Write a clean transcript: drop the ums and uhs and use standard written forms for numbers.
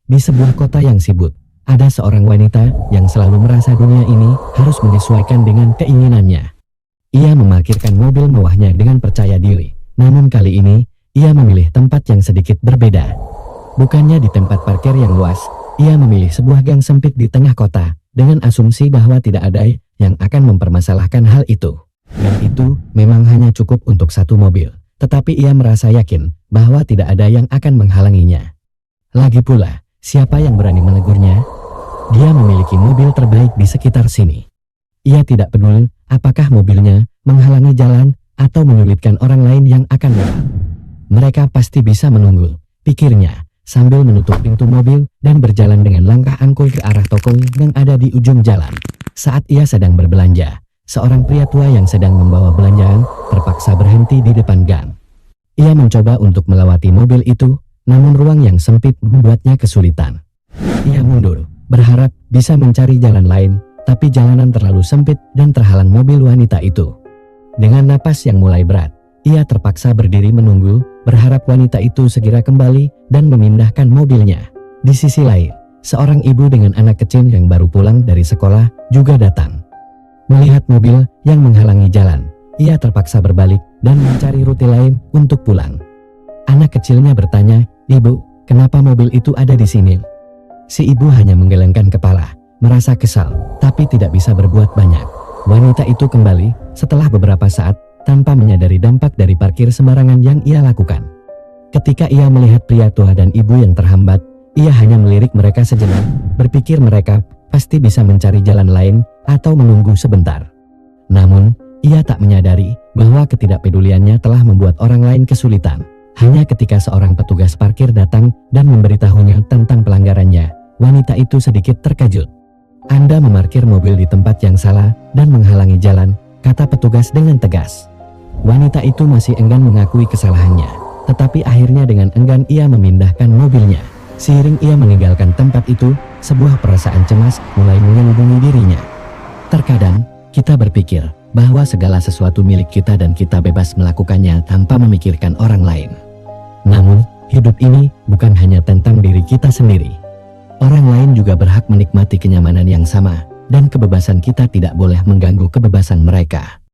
Di sebuah kota yang sibuk, ada seorang wanita yang selalu merasa dunia ini harus menyesuaikan dengan keinginannya. Ia memarkirkan mobil mewahnya dengan percaya diri. Namun kali ini, ia memilih tempat yang sedikit berbeda. Bukannya di tempat parkir yang luas, ia memilih sebuah gang sempit di tengah kota, dengan asumsi bahwa tidak ada yang akan mempermasalahkan hal itu. Dan itu memang hanya cukup untuk satu mobil. Tetapi ia merasa yakin bahwa tidak ada yang akan menghalanginya. Lagi pula, siapa yang berani menegurnya? Dia memiliki mobil terbaik di sekitar sini. Ia tidak peduli apakah mobilnya menghalangi jalan atau menyulitkan orang lain yang akan lewat. Mereka pasti bisa menunggu, pikirnya, sambil menutup pintu mobil dan berjalan dengan langkah angkuh ke arah toko yang ada di ujung jalan. Saat ia sedang berbelanja, seorang pria tua yang sedang membawa belanjaan terpaksa berhenti di depan gang. Ia mencoba untuk melewati mobil itu, namun ruang yang sempit membuatnya kesulitan. Ia mundur, berharap bisa mencari jalan lain, tapi jalanan terlalu sempit dan terhalang mobil wanita itu. Dengan napas yang mulai berat, ia terpaksa berdiri menunggu, berharap wanita itu segera kembali dan memindahkan mobilnya. Di sisi lain, seorang ibu dengan anak kecil yang baru pulang dari sekolah juga datang. Melihat mobil yang menghalangi jalan, ia terpaksa berbalik dan mencari rute lain untuk pulang. Anak kecilnya bertanya, "Ibu, kenapa mobil itu ada di sini?" Si ibu hanya menggelengkan kepala, merasa kesal, tapi tidak bisa berbuat banyak. Wanita itu kembali setelah beberapa saat, tanpa menyadari dampak dari parkir sembarangan yang ia lakukan. Ketika ia melihat pria tua dan ibu yang terhambat, ia hanya melirik mereka sejenak, berpikir mereka pasti bisa mencari jalan lain atau menunggu sebentar. Namun, ia tak menyadari bahwa ketidakpeduliannya telah membuat orang lain kesulitan. Hanya ketika seorang petugas parkir datang dan memberitahunya tentang pelanggarannya, wanita itu sedikit terkejut. "Anda memarkir mobil di tempat yang salah dan menghalangi jalan," kata petugas dengan tegas. Wanita itu masih enggan mengakui kesalahannya, tetapi akhirnya dengan enggan ia memindahkan mobilnya. Seiring ia meninggalkan tempat itu, sebuah perasaan cemas mulai menyelimuti dirinya. Terkadang, kita berpikir bahwa segala sesuatu milik kita dan kita bebas melakukannya tanpa memikirkan orang lain. Namun, hidup ini bukan hanya tentang diri kita sendiri. Orang lain juga berhak menikmati kenyamanan yang sama, dan kebebasan kita tidak boleh mengganggu kebebasan mereka.